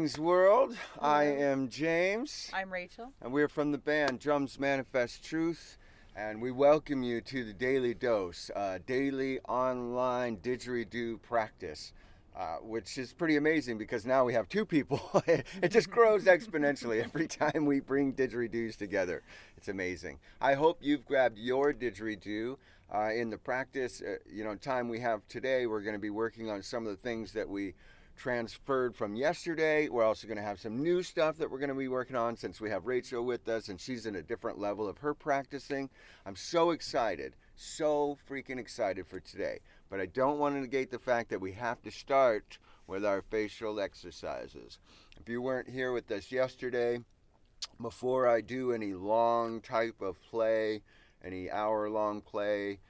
Greetings, world. Hello. I am James. I'm Rachel. And we're from the band Drums Manifest Truth. And we welcome you to the Daily Dose, daily online didgeridoo practice, which is pretty amazing because now we have two people. It just grows exponentially every time we bring didgeridoos together. It's amazing. I hope you've grabbed your didgeridoo. In the practice, time we have today, we're going to be working on some of the things that we transferred from yesterday. We're also going to have some new stuff that we're going to be working on since we have Rachel with us and she's in a different level of her practicing. I'm so excited, so freaking excited for today. But I don't want to negate the fact that we have to start with our facial exercises. If you weren't here with us yesterday, before I do any long type of play, any hour-long play,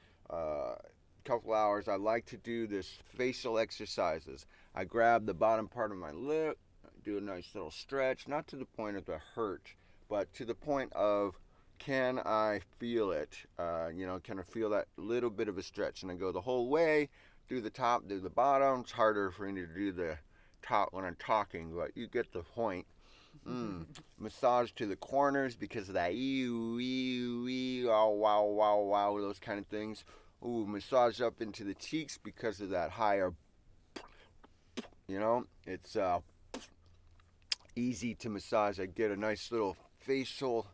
couple hours, I like to do this facial exercises. I grab the bottom part of my lip, do a nice little stretch, not to the point of the hurt, but to the point of can I feel it? Can I feel that little bit of a stretch? And I go the whole way, do the top, do the bottom. It's harder for me to do the top when I'm talking, but you get the point. Massage to the corners because of that wow, wow, wow, wow, those kind of things. Ooh, massage up into the cheeks because of that higher, it's easy to massage. I get a nice little facial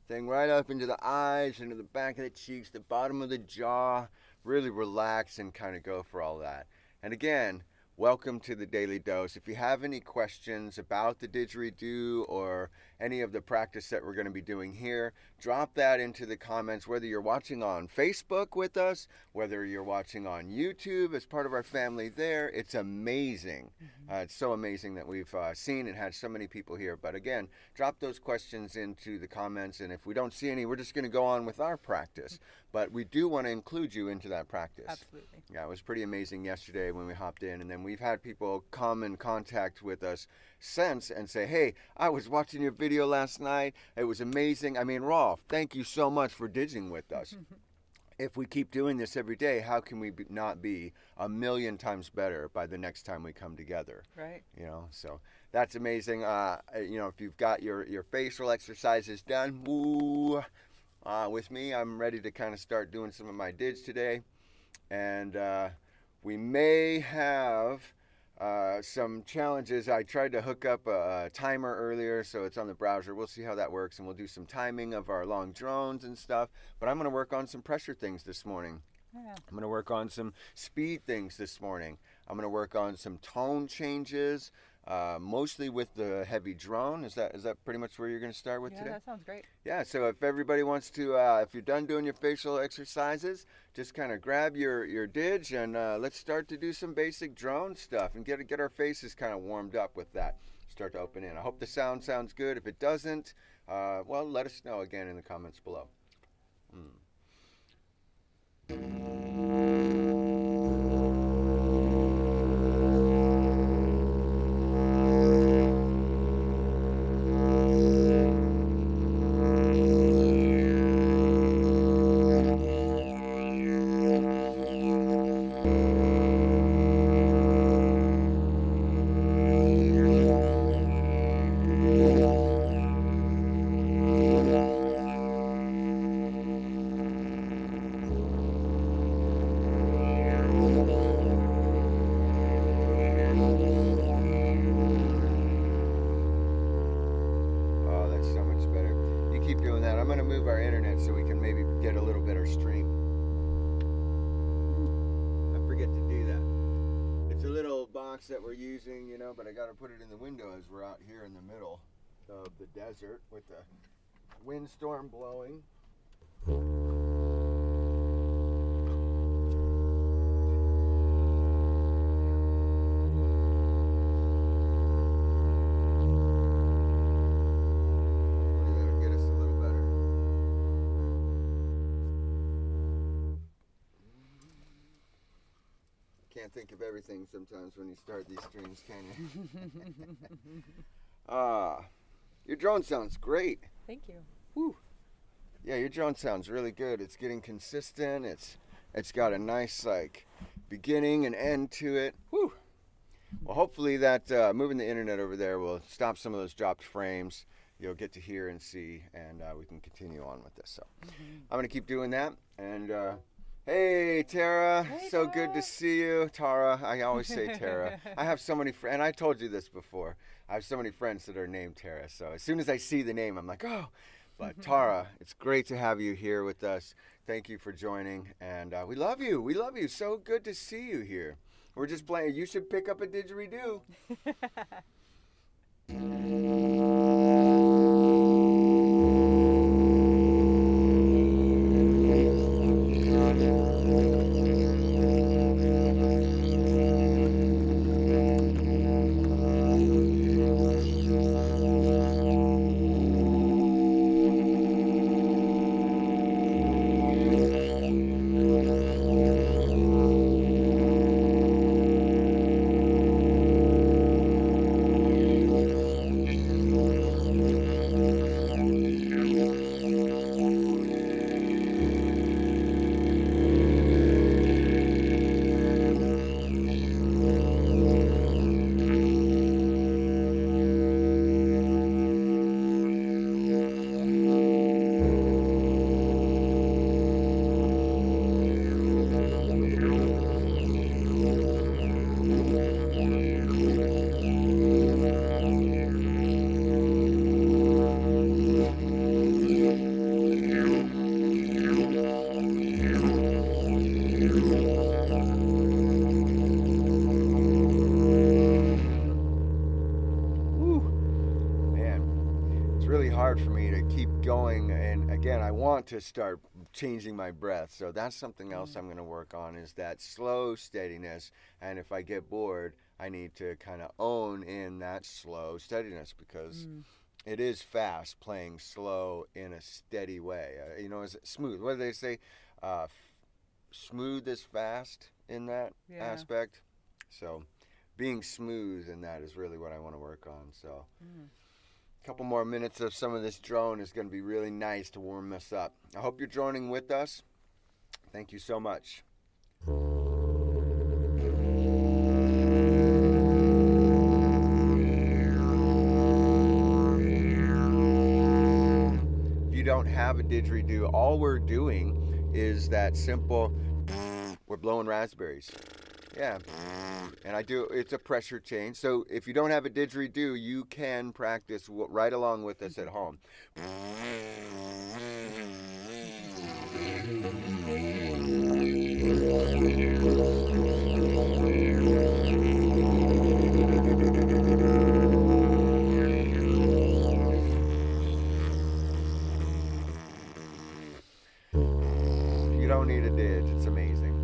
thing right up into the eyes, into the back of the cheeks, the bottom of the jaw. Really relax and kind of go for all that. And again, welcome to the Daily Dose. If you have any questions about the didgeridoo or any of the practice that we're going to be doing here, drop that into the comments, whether you're watching on Facebook with us, whether you're watching on YouTube as part of our family there. It's amazing. It's so amazing that we've seen and had so many people here. But again, drop those questions into the comments, and if we don't see any, we're just going to go on with our practice. But we do want to include you into that practice. Absolutely. Yeah, it was pretty amazing yesterday when we hopped in, and then we've had people come in contact with us since and say, hey, I was watching your video last night. It was amazing. I mean, Rolf, thank you so much for didging with us. If we keep doing this every day, how can we not be a million times better by the next time we come together? Right. So that's amazing. If you've got your facial exercises done, with me, I'm ready to kind of start doing some of my dids today. And we may have some challenges. I tried to hook up a timer earlier, so it's on the browser. We'll see how that works, and we'll do some timing of our long drones and stuff. But I'm going to work on some pressure things this morning. Yeah. I'm going to work on some speed things this morning. I'm going to work on some tone changes, mostly with the heavy drone. Is that pretty much where you're going to start with today? Yeah, that sounds great. Yeah, so if everybody wants to, if you're done doing your facial exercises, just kind of grab your didge and let's start to do some basic drone stuff and get our faces kind of warmed up with that. Start to open in. I hope the sound sounds good. If it doesn't, let us know again in the comments below. That we're using, but I got to put it in the window as we're out here in the middle of the desert with the windstorm blowing. That'll get us a little better. Can't think of everything sometimes when you start these streams, can you? Your drone sounds great. Thank you. Woo. Yeah, your drone sounds really good. It's getting consistent. It's got a nice beginning and end to it. Woo. Well, hopefully that moving the internet over there will stop some of those dropped frames. You'll get to hear and see, and we can continue on with this. So I'm going to keep doing that. And hey, Tara. Hey, So Tara. good to see you. Tara. I always say Tara. I have so many friends, and I told you this before. I have so many friends that are named Tara. So as soon as I see the name, I'm like, oh. But Tara, it's great to have you here with us. Thank you for joining, and we love you. We love you. So good to see you here. We're just playing. You should pick up a didgeridoo. Hard for me to keep going, and again I want to start changing my breath, so that's something else I'm going to work on, is that slow steadiness. And if I get bored, I need to kind of own in that slow steadiness, because it is fast playing slow in a steady way. Is it smooth? What do they say? Smooth is fast in that aspect. So being smooth in that is really what I want to work on. So couple more minutes of some of this drone is going to be really nice to warm us up. I hope you're droning with us. Thank you so much. If you don't have a didgeridoo, all we're doing is that simple, we're blowing raspberries. Yeah, and it's a pressure change. So if you don't have a didgeridoo, you can practice right along with us at home. You don't need a didge, it's amazing.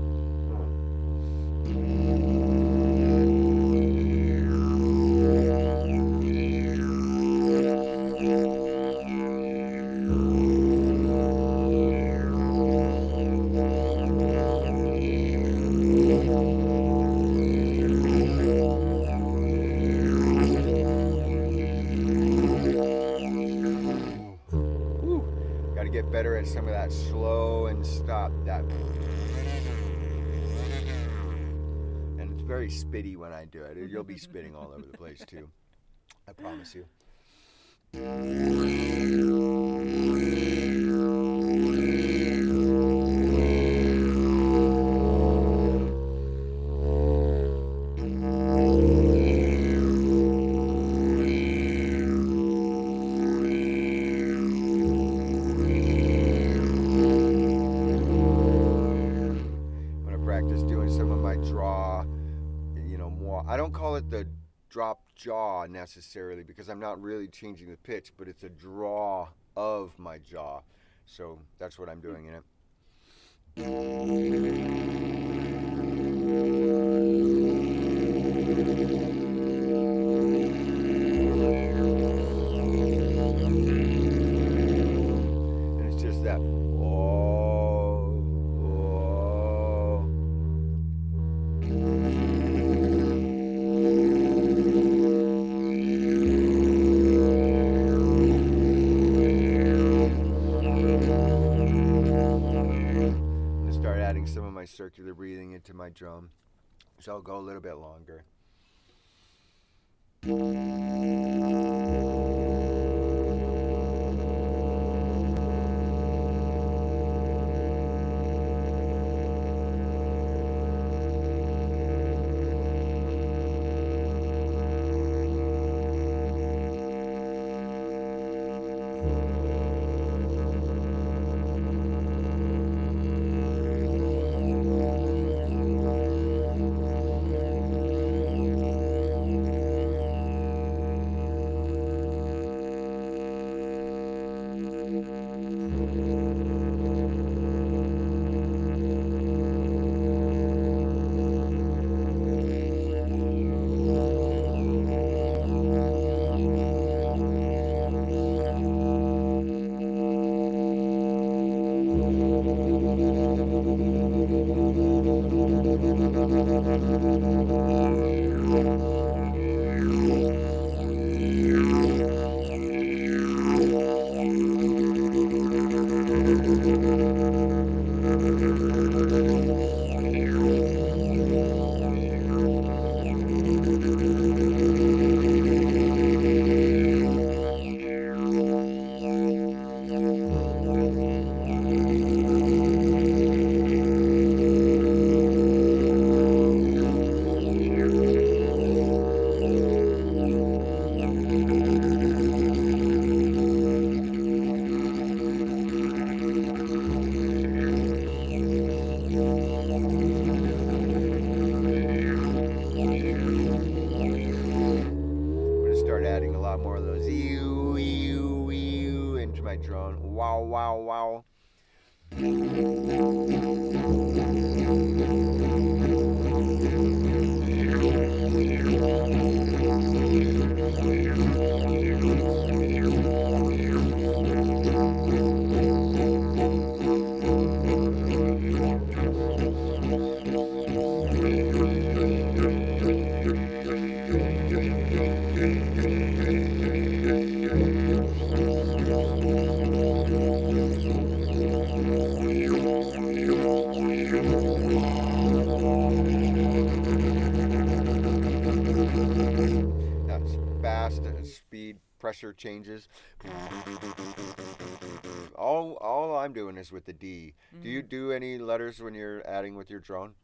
Get better at some of that slow and stop, that, and it's very spitty when I do it. You'll be spitting all over the place too, I promise you. I don't call it the drop jaw necessarily, because I'm not really changing the pitch, but it's a draw of my jaw. So that's what I'm doing in it. And it's just that circular breathing into my drum, so I'll go a little bit longer. Start adding a lot more of those ew, ew, ew into my drone. Wow, wow, wow. That's fast speed pressure changes. All I'm doing is with the D. Do you do any letters when you're adding with your drone?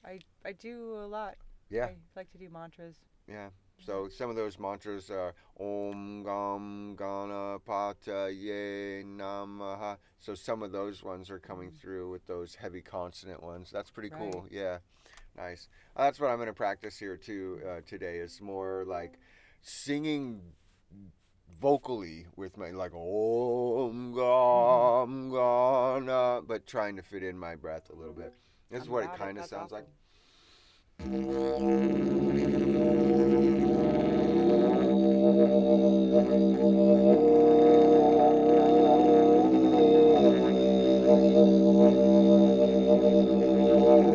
I do a lot. Yeah. I like to do mantras. Yeah. So some of those mantras are Om Gam Ganapata Ye Namaha. So some of those ones are coming through with those heavy consonant ones. That's pretty cool. Right. Yeah. Nice. That's what I'm going to practice here too today. Is more like singing vocally with my like Om Gam Gana, but trying to fit in my breath a little bit. This is what it About it. kind of That's sounds like. awesome.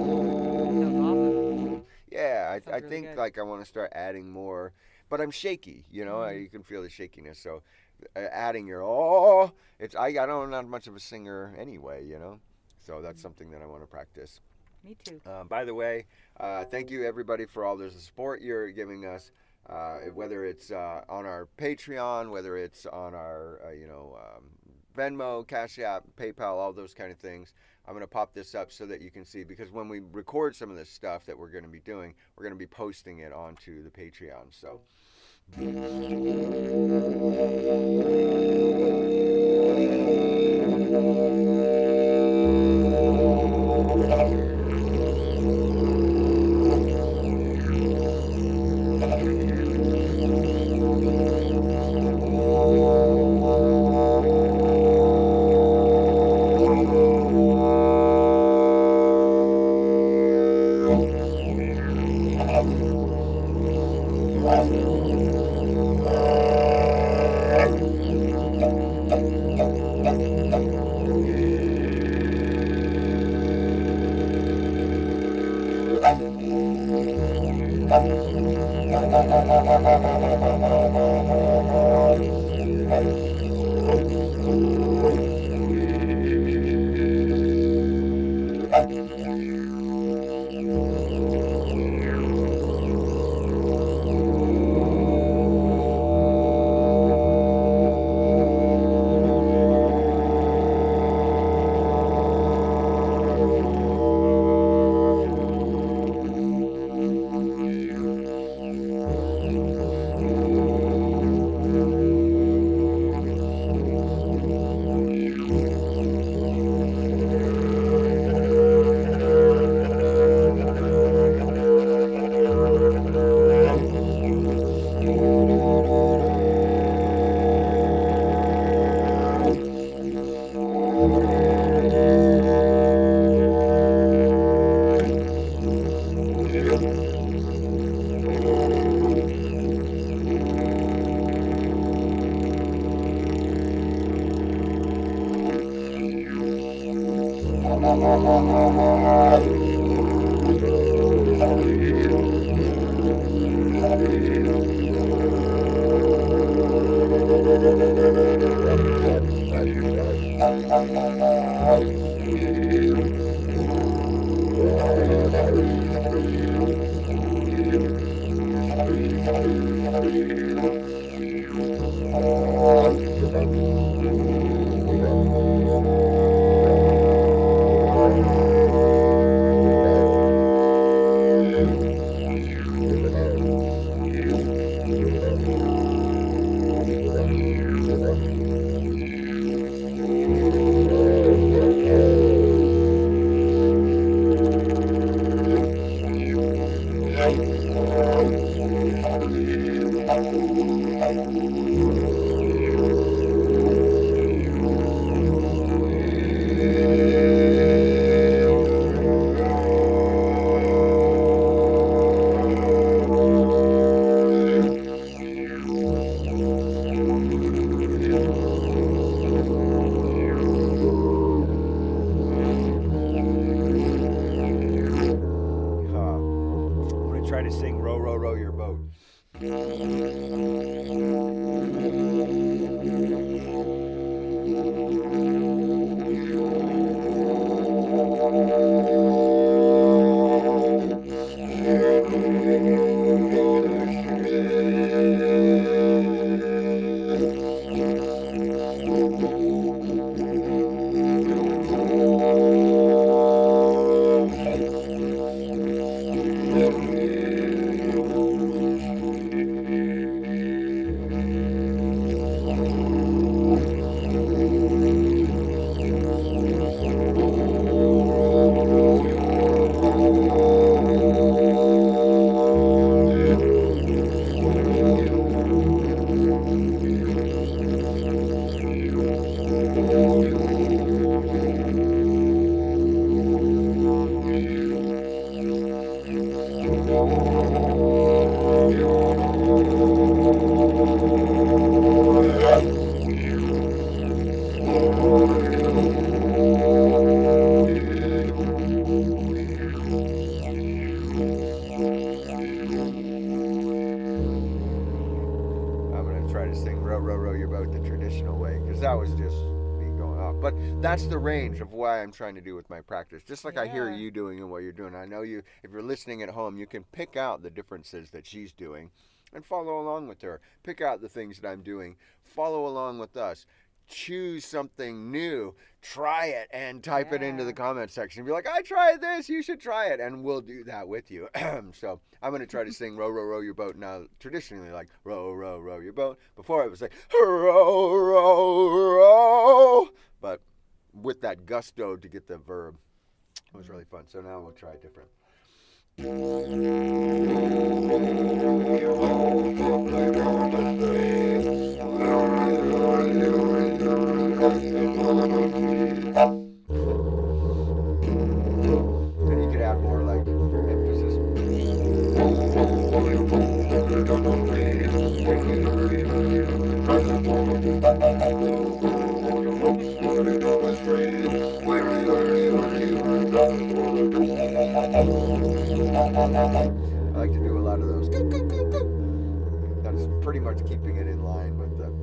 Sounds awesome. Yeah, I Sounds really think good. like I want to start adding more, but I'm shaky. You know, Mm-hmm. you can feel the shakiness. So adding your oh, I'm not much of a singer anyway. You know, so that's something that I want to practice. Me too. By the way, thank you everybody for all the support you're giving us. Whether it's on our Patreon, whether it's on our Venmo, Cash App, PayPal, all those kind of things. I'm going to pop this up so that you can see because when we record some of this stuff that we're going to be doing, we're going to be posting it onto the Patreon. So. I'm going to try to sing Row, Row, Row Your Boat. That was just me going off. But that's the range of what I'm trying to do with my practice. Just like I hear you doing and what you're doing. I know you, if you're listening at home, you can pick out the differences that she's doing and follow along with her. Pick out the things that I'm doing. Follow along with us. Choose something new, try it, and type it into the comment section. Be like, I tried this, you should try it, and we'll do that with you. So I'm going to try to sing Row, Row, Row Your Boat now, traditionally like Row, Row, Row Your Boat. Before it was like Row, Row, Row, but with that gusto to get the verb. It was really fun. So now we'll try it different. And you could add more like emphasis. I like to do a lot of those. That's pretty much keeping it in line with the.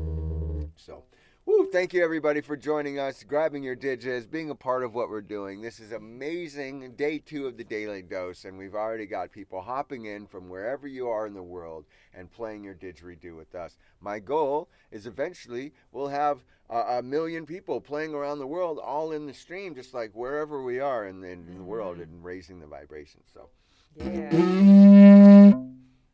So, woo, thank you everybody for joining us, grabbing your digits, being a part of what we're doing. This is amazing, day 2 of the Daily Dose, and we've already got people hopping in from wherever you are in the world and playing your didgeridoo with us. My goal is eventually we'll have a million people playing around the world, all in the stream, just like wherever we are in the world, and raising the vibration. So,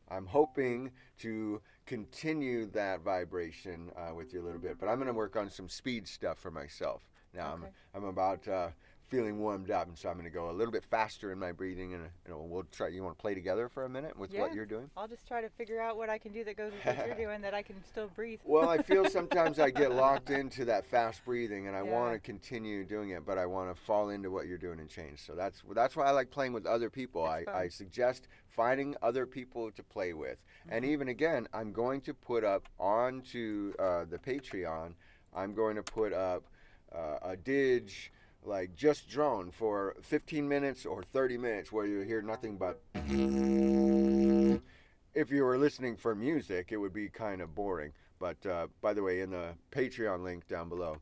I'm hoping to continue that vibration with you a little bit, but I'm going to work on some speed stuff for myself. Now I'm about feeling warmed up, and so I'm going to go a little bit faster in my breathing, and we'll try. You want to play together for a minute with what you're doing? I'll just try to figure out what I can do that goes with what you're doing that I can still breathe. Well, I feel sometimes I get locked into that fast breathing, and I want to continue doing it, but I want to fall into what you're doing and change. So that's why I like playing with other people. I suggest finding other people to play with. And even again, I'm going to put up onto the Patreon, I'm going to put up a like just drone for 15 minutes or 30 minutes where you hear nothing but. If you were listening for music, it would be kind of boring. But by the way, in the Patreon link down below.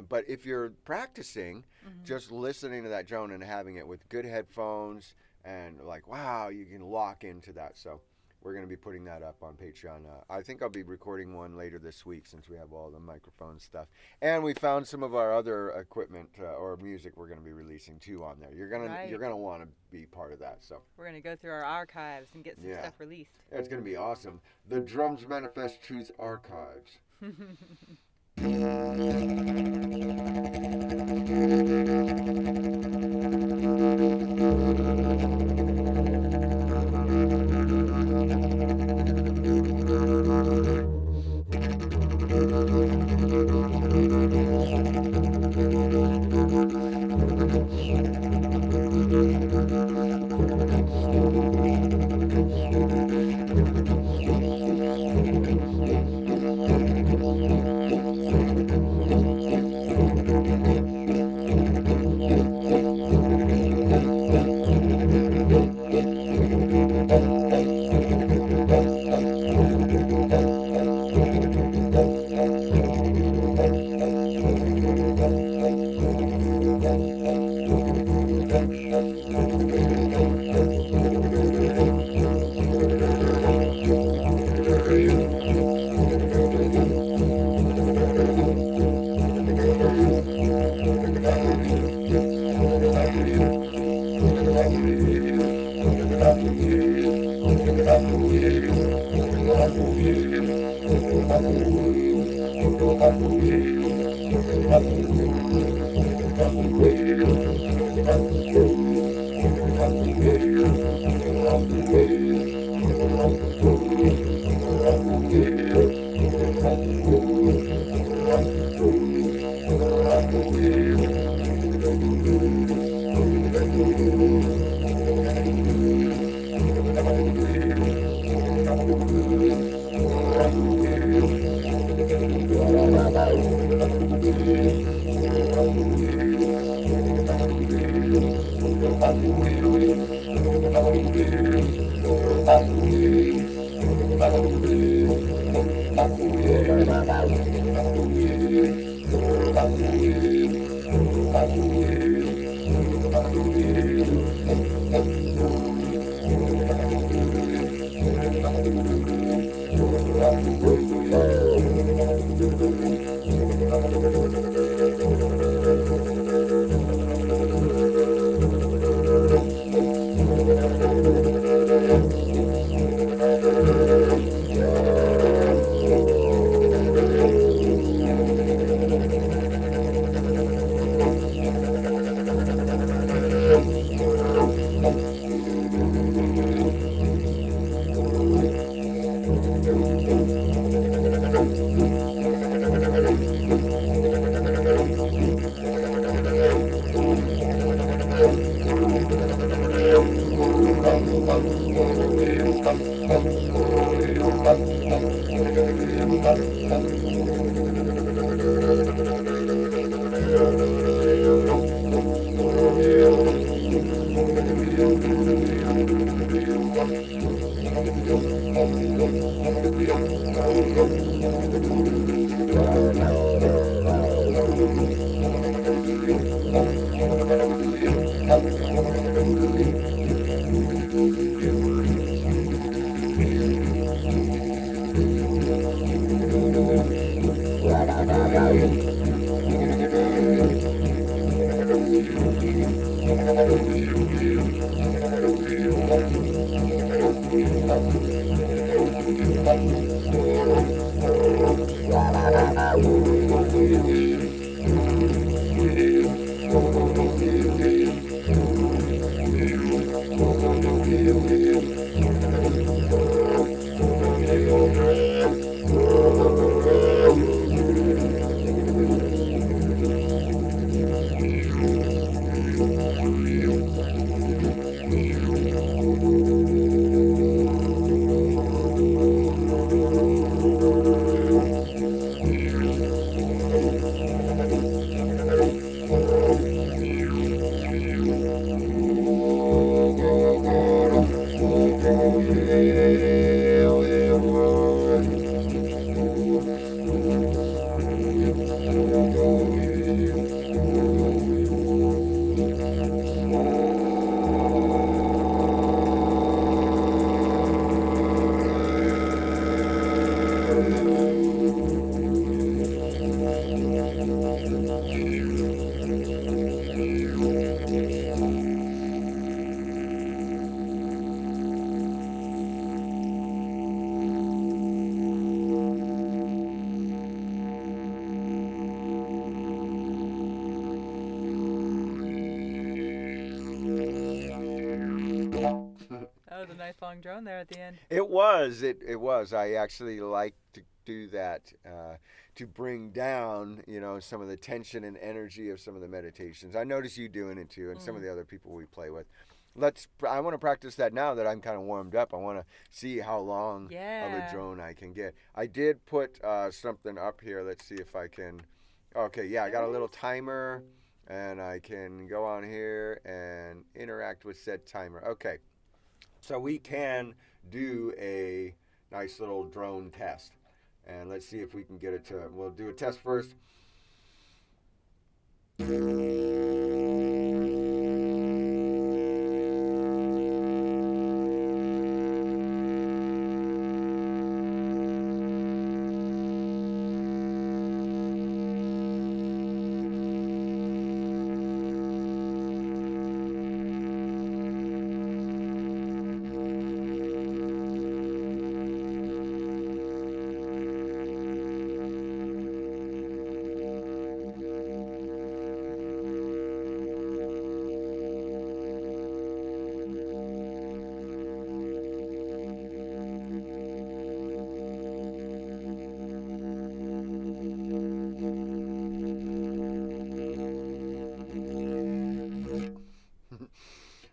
But if you're practicing, just listening to that drone and having it with good headphones and like, wow, you can lock into that. So we're going to be putting that up on Patreon. I think I'll be recording one later this week since we have all the microphone stuff. And we found some of our other equipment or music we're going to be releasing too on there. You're gonna want to be part of that. So we're going to go through our archives and get some stuff released. Yeah, it's going to be awesome. The Drums Manifest Truth Archives. long drone there at the end. It was. It was. I actually like to do that to bring down, some of the tension and energy of some of the meditations. I notice you doing it too, and some of the other people we play with. I want to practice that now that I'm kind of warmed up. I want to see how long of a drone I can get. I did put something up here. Let's see if I can. Okay, yeah, I got a little timer, and I can go on here and interact with said timer. Okay. So we can do a nice little drone test. And let's see if we can get it to, we'll do a test first.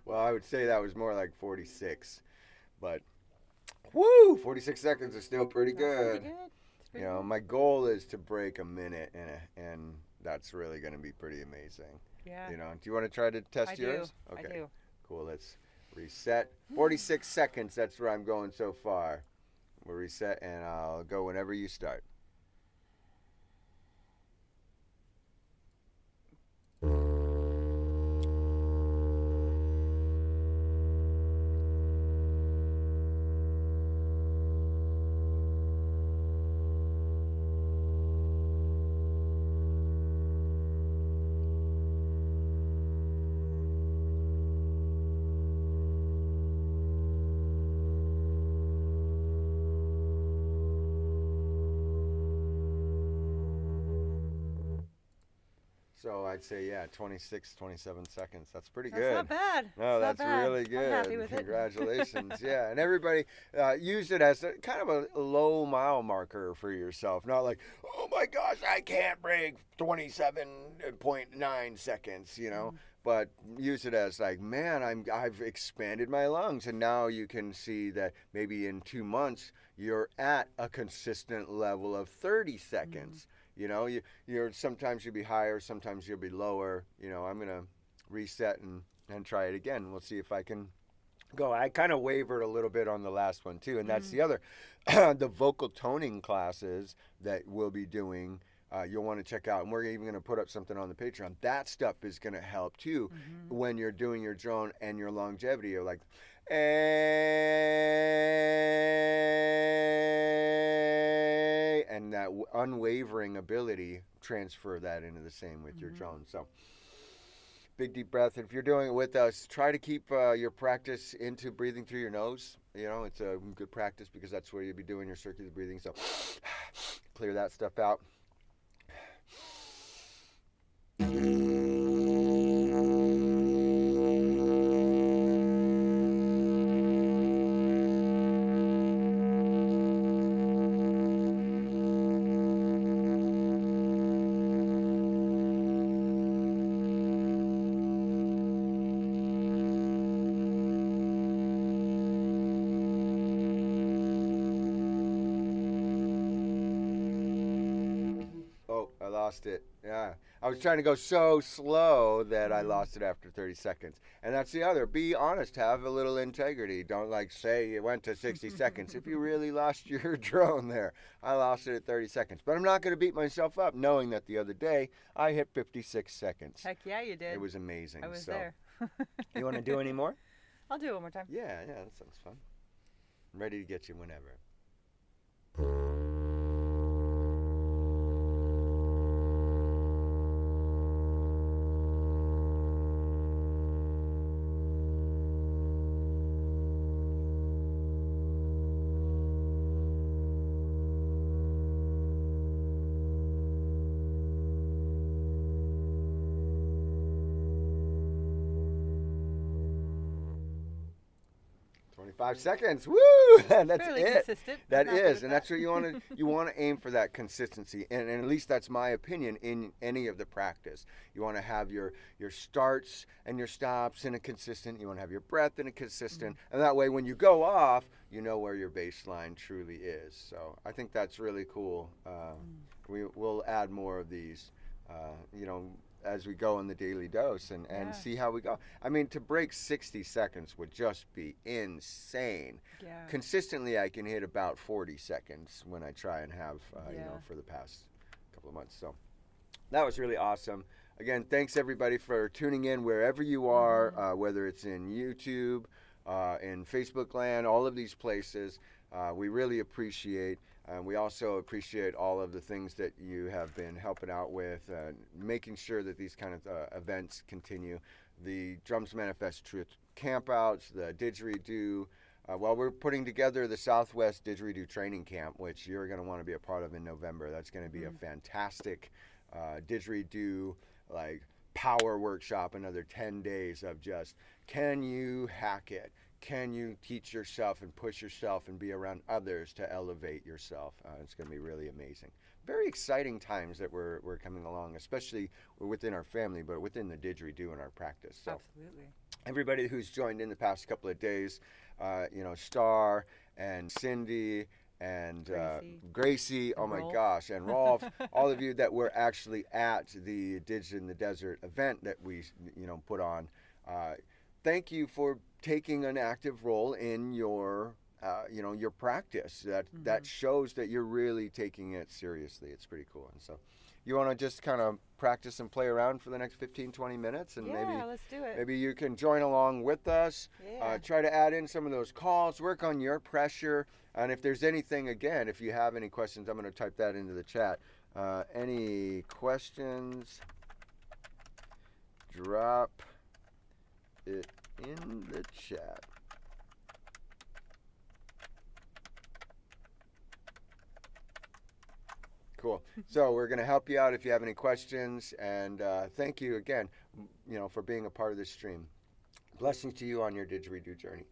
Well, I would say that was more like 46, but woo, 46 seconds is still pretty good. My goal is to break a minute, and that's really going to be pretty amazing. Yeah. Do you want to try to test yours? I Okay. do. Cool. Let's reset. 46 seconds. That's where I'm going so far. We'll reset, and I'll go whenever you start. So I'd say, 26, 27 seconds. That's pretty good. That's not bad. No, That's that's not bad. really good. I'm happy with it. Congratulations. Yeah, and everybody use it as kind of a low mile marker for yourself. Not like, oh my gosh, I can't break 27.9 seconds, But use it as like, man, I've expanded my lungs, and now you can see that maybe in 2 months you're at a consistent level of 30 seconds. You're sometimes you'll be higher, sometimes you'll be lower. I'm gonna reset and try it again. We'll see if I can go. I kind of wavered a little bit on the last one too, and that's the other, the vocal toning classes that we'll be doing. You'll want to check out, and we're even going to put up something on the Patreon. That stuff is going to help too when you're doing your drone and your longevity. You're like, and that unwavering ability, transfer that into the same with your drone. So big deep breath. If you're doing it with us, try to keep your practice into breathing through your nose. It's a good practice because that's where you'll be doing your circular breathing. So clear that stuff out. Lost it. Yeah. I was trying to go so slow that I lost it after 30 seconds. And that's the other. Be honest. Have a little integrity. Don't say you went to 60 seconds. If you really lost your drone there, I lost it at 30 seconds. But I'm not going to beat myself up knowing that the other day I hit 56 seconds. Heck yeah, you did. It was amazing. I was there. You want to do any more? I'll do it one more time. Yeah, that sounds fun. I'm ready to get you whenever. 25 seconds. Woo! And that's Fairly it. consistent. That Not good is, at and that. that's what you want to aim for, that consistency. And at least that's my opinion in any of the practice. You want to have your starts and your stops in a consistent. You want to have your breath in a consistent, and that way when you go off, you know where your baseline truly is. So I think that's really cool. We'll add more of these. As we go in the daily dose and Yeah. see how we go. I mean, to break 60 seconds would just be insane. Yeah. Consistently, I can hit about 40 seconds when I try and have, Yeah. for the past couple of months. So that was really awesome. Again, thanks everybody for tuning in wherever you are, whether it's in YouTube, in Facebook land, all of these places. We really appreciate. We also appreciate all of the things that you have been helping out with, making sure that these kind of events continue. The Drums Manifest Truth campouts, the Didgeridoo. We're putting together the Southwest Didgeridoo Training Camp, which you're going to want to be a part of in November. That's going to be a fantastic Didgeridoo power workshop, another 10 days of just, can you hack it? Can you teach yourself and push yourself and be around others to elevate yourself? It's going to be really amazing. Very exciting times that we're coming along, especially within our family, but within the didgeridoo in our practice. So Absolutely. everybody who's joined in the past couple of days, Star and Cindy and Gracie, oh my Rolf. gosh, and Rolf, all of you that were actually at the Dig in the Desert event that we put on. Thank you for taking an active role in your your practice. That shows that you're really taking it seriously. It's pretty cool. And so you want to just kind of practice and play around for the next 15-20 minutes, and Yeah, let's do it. maybe you can join along with us. Yeah. Try to add in some of those calls, work on your pressure, and if there's anything, again, if you have any questions, I'm going to type that into the chat. Any questions, drop it in the chat. Cool. So we're going to help you out if you have any questions, and thank you again, for being a part of this stream. Blessings to you on your didgeridoo journey.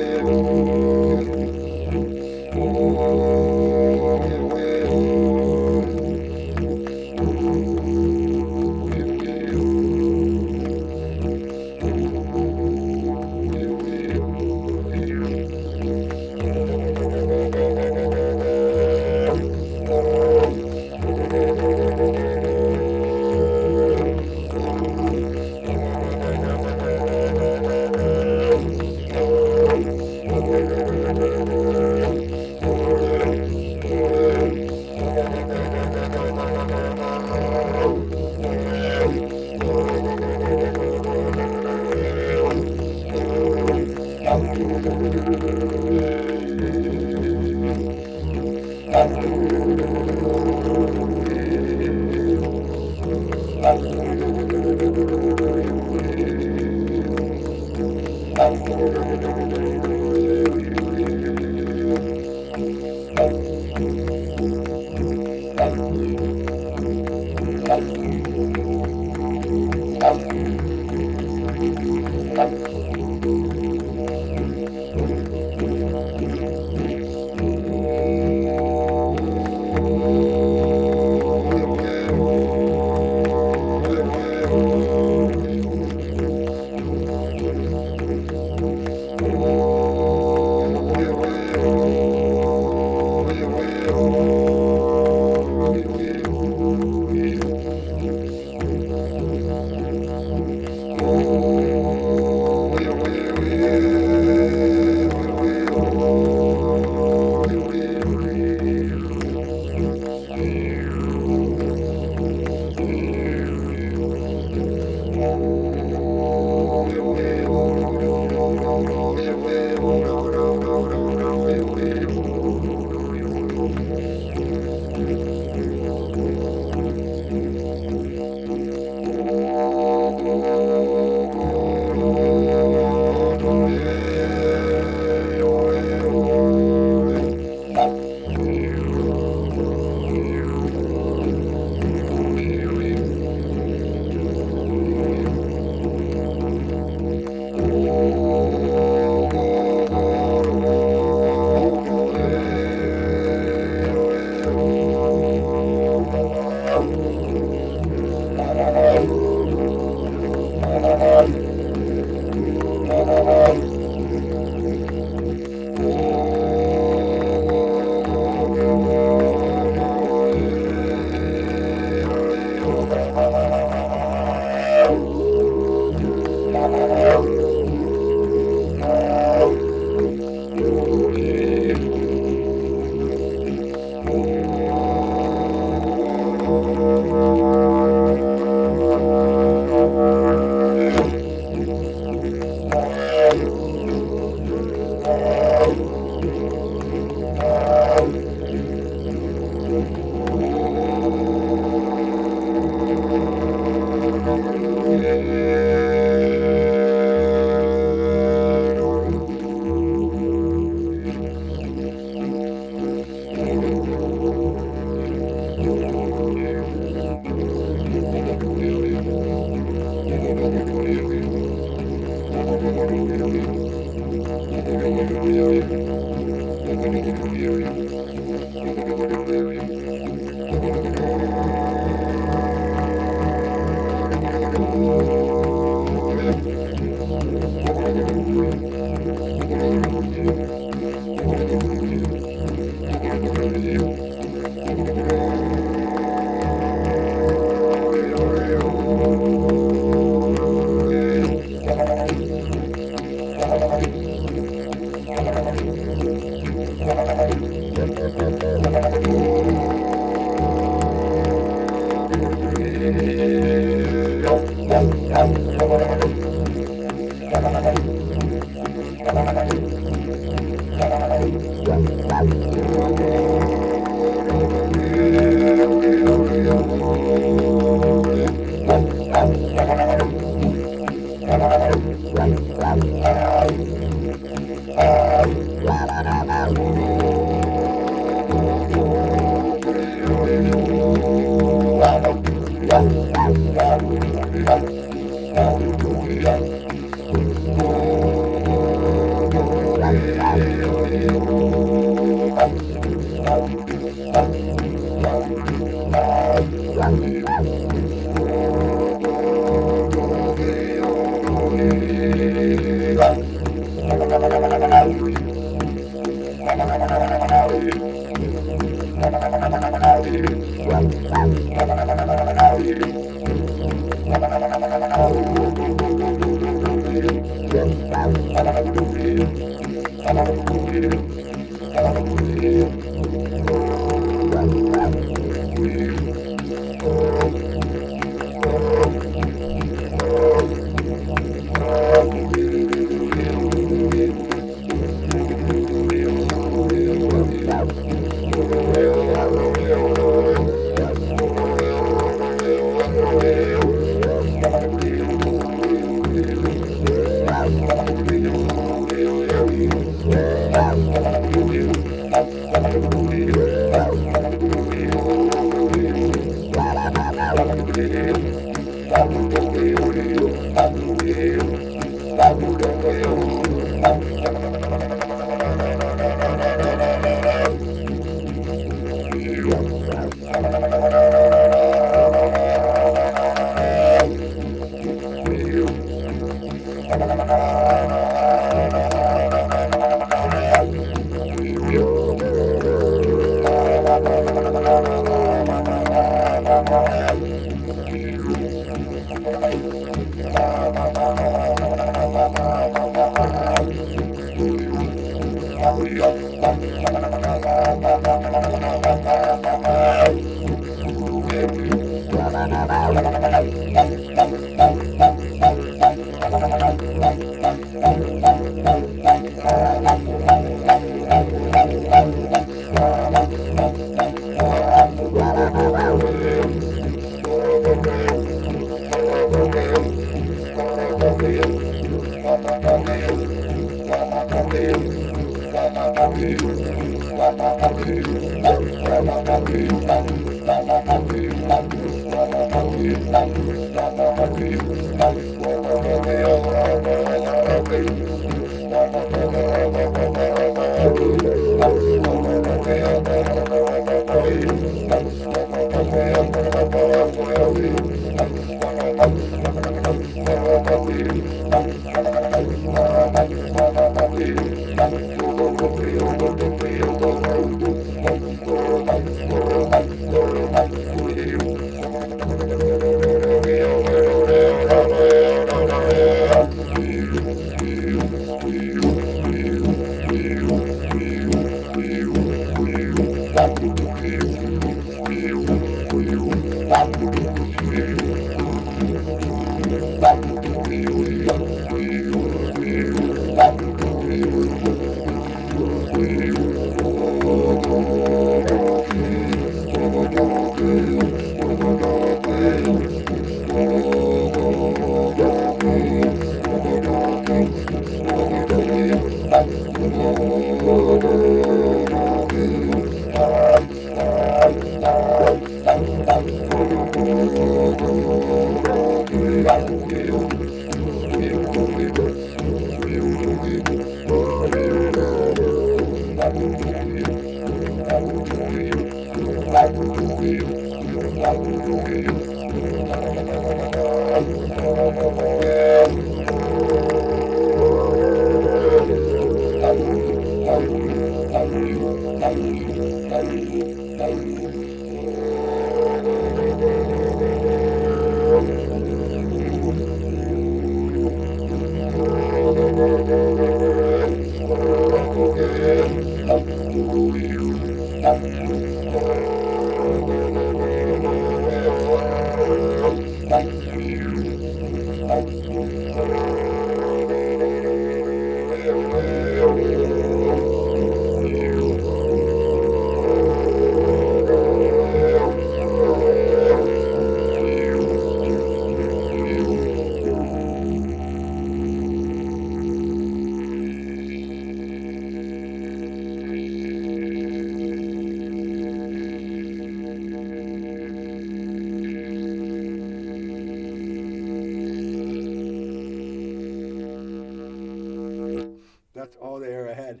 That's all the air I had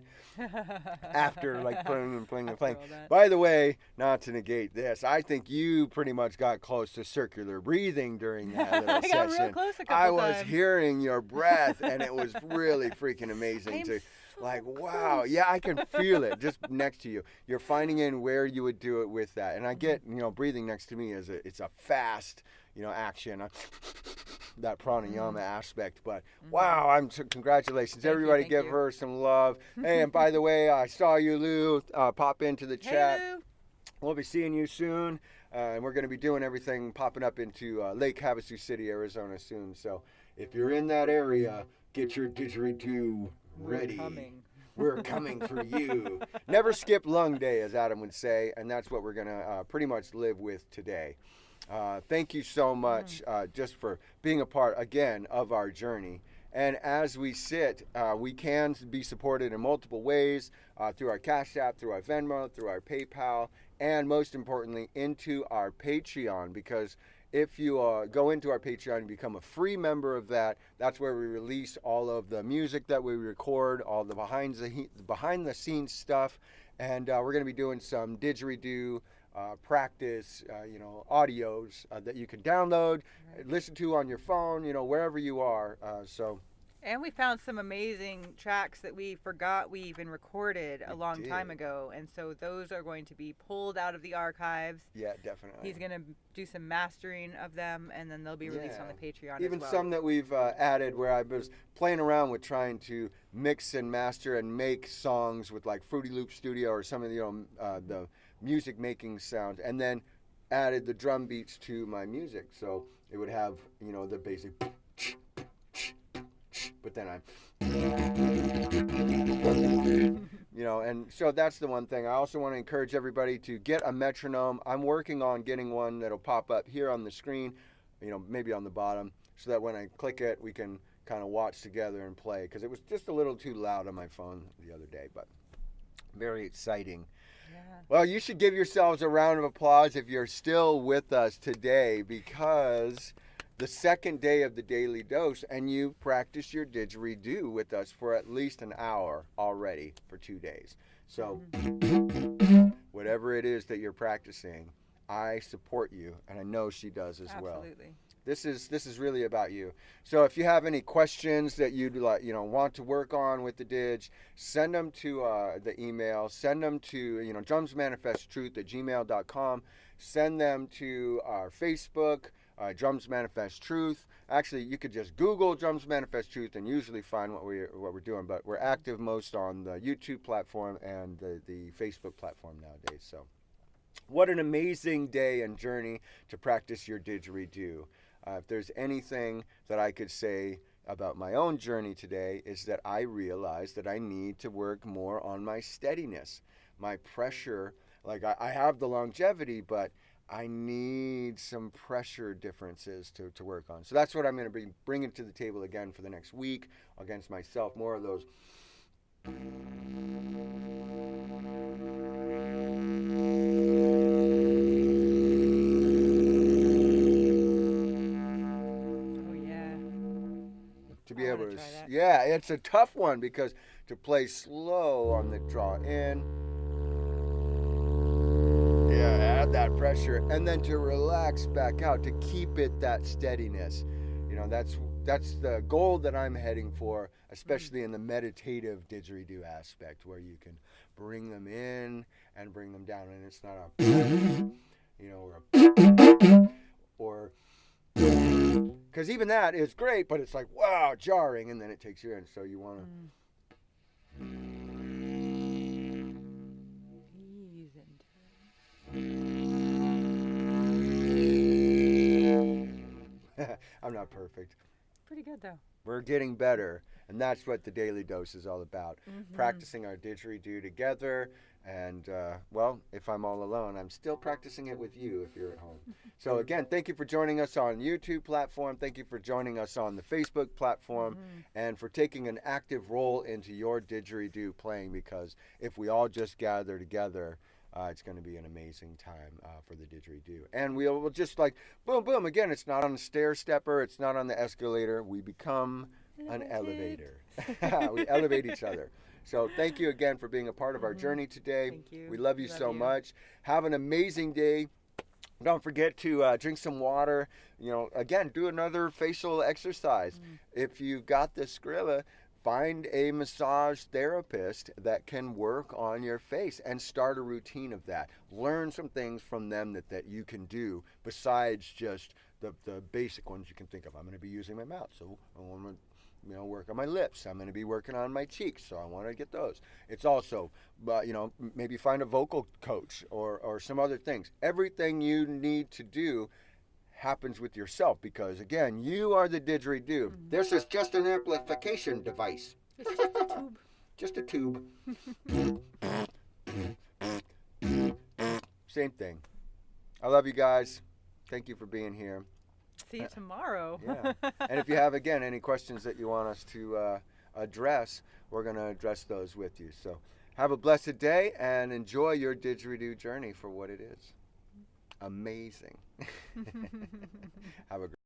after like playing and playing and After playing. all that. By the way, not to negate this, I think you pretty much got close to circular breathing during that little I got session. real close a couple I was times. hearing your breath, and it was really freaking amazing. I'm To so like, wow, close. yeah, I can feel it just next to you. You're finding in where you would do it with that, and I get, breathing next to me is it's a fast, action. That pranayama aspect, but wow, congratulations, Thank you, everybody, thank give you. her some love. Hey, and by the way, I saw you, Lou, pop into the chat. Hey, Lou. We'll be seeing you soon, and we're going to be doing everything popping up into Lake Havasu City, Arizona soon. So if you're in that area, get your didgeridoo ready. We're coming for you. Never skip lung day, as Adam would say, and that's what we're going to pretty much live with today. Thank you so much just for being a part, again, of our journey. And as we sit, we can be supported in multiple ways through our Cash App, through our Venmo, through our PayPal, and most importantly, into our Patreon. Because if you go into our Patreon and become a free member of that, that's where we release all of the music that we record, all the behind the scenes stuff. And we're going to be doing some didgeridoo practice, audios that you can download, listen to on your phone, wherever you are. And we found some amazing tracks that we forgot we even recorded a long time did. ago. And so those are going to be pulled out of the archives. Yeah, definitely. He's going to do some mastering of them, and then they'll be released on the Patreon Even as well. some that we've added where I was playing around with trying to mix and master and make songs with like Fruity Loop Studio or some of the music making sounds, and then added the drum beats to my music. So it would have, the basic, but then and so that's the one thing. I also want to encourage everybody to get a metronome. I'm working on getting one that'll pop up here on the screen, maybe on the bottom, so that when I click it, we can kind of watch together and play, because it was just a little too loud on my phone the other day, but very exciting. Yeah. Well, you should give yourselves a round of applause if you're still with us today, because the second day of the Daily Dose, and you've practiced your didgeridoo with us for at least an hour already for 2 days. So whatever it is that you're practicing, I support you, and I know she does as well. Absolutely. This is really about you. So if you have any questions that you'd like, want to work on with the Didge, send them to the email. Send them to drumsmanifesttruth@gmail.com. Send them to our Facebook, Drums Manifest Truth. Actually, you could just Google Drums Manifest Truth and usually find what we're doing. But we're active most on the YouTube platform and the Facebook platform nowadays. So, what an amazing day and journey to practice your didgeridoo. If there's anything that I could say about my own journey today, is that I realized that I need to work more on my steadiness, my pressure. Like I have the longevity, but I need some pressure differences to work on. So that's what I'm going to be bringing to the table again for the next week against myself. More of those. To be able to, yeah, it's a tough one, because to play slow on the draw in, yeah, that pressure, and then to relax back out, to keep it that steadiness. That's the goal that I'm heading for, especially in the meditative didgeridoo aspect, where you can bring them in and bring them down, and it's not or because even that is great, but it's like, wow, jarring, and then it takes you in. So you want to. I'm not perfect. Pretty good though. We're getting better, and that's what the Daily Dose is all about. Practicing our didgeridoo together, and well, if I'm all alone, I'm still practicing it with you if you're at home. So again, thank you for joining us on YouTube platform. Thank you for joining us on the Facebook platform, and for taking an active role into your didgeridoo playing, because if we all just gather together, it's going to be an amazing time for the didgeridoo. And we'll just like, boom, boom. Again, it's not on the stair stepper. It's not on the escalator. We become an elevator. We elevate each other. So thank you again for being a part of our journey today. Thank you. We love you so much. Have an amazing day. Don't forget to drink some water. Again, do another facial exercise. If you've got the Skrilla, find a massage therapist that can work on your face and start a routine of that. Learn some things from them that you can do besides just the basic ones you can think of. I'm going to be using my mouth, so I want to work on my lips. I'm going to be working on my cheeks, so I want to get those. It's also, maybe find a vocal coach or some other things. Everything you need to do happens with yourself, because again, you are the didgeridoo. This is just an amplification device. It's just a tube. Just a tube. Same thing. I love you guys. Thank you for being here. See you tomorrow. Yeah. And if you have, again, any questions that you want us to address, we're going to address those with you. So have a blessed day and enjoy your didgeridoo journey for what it is. Amazing. Have a great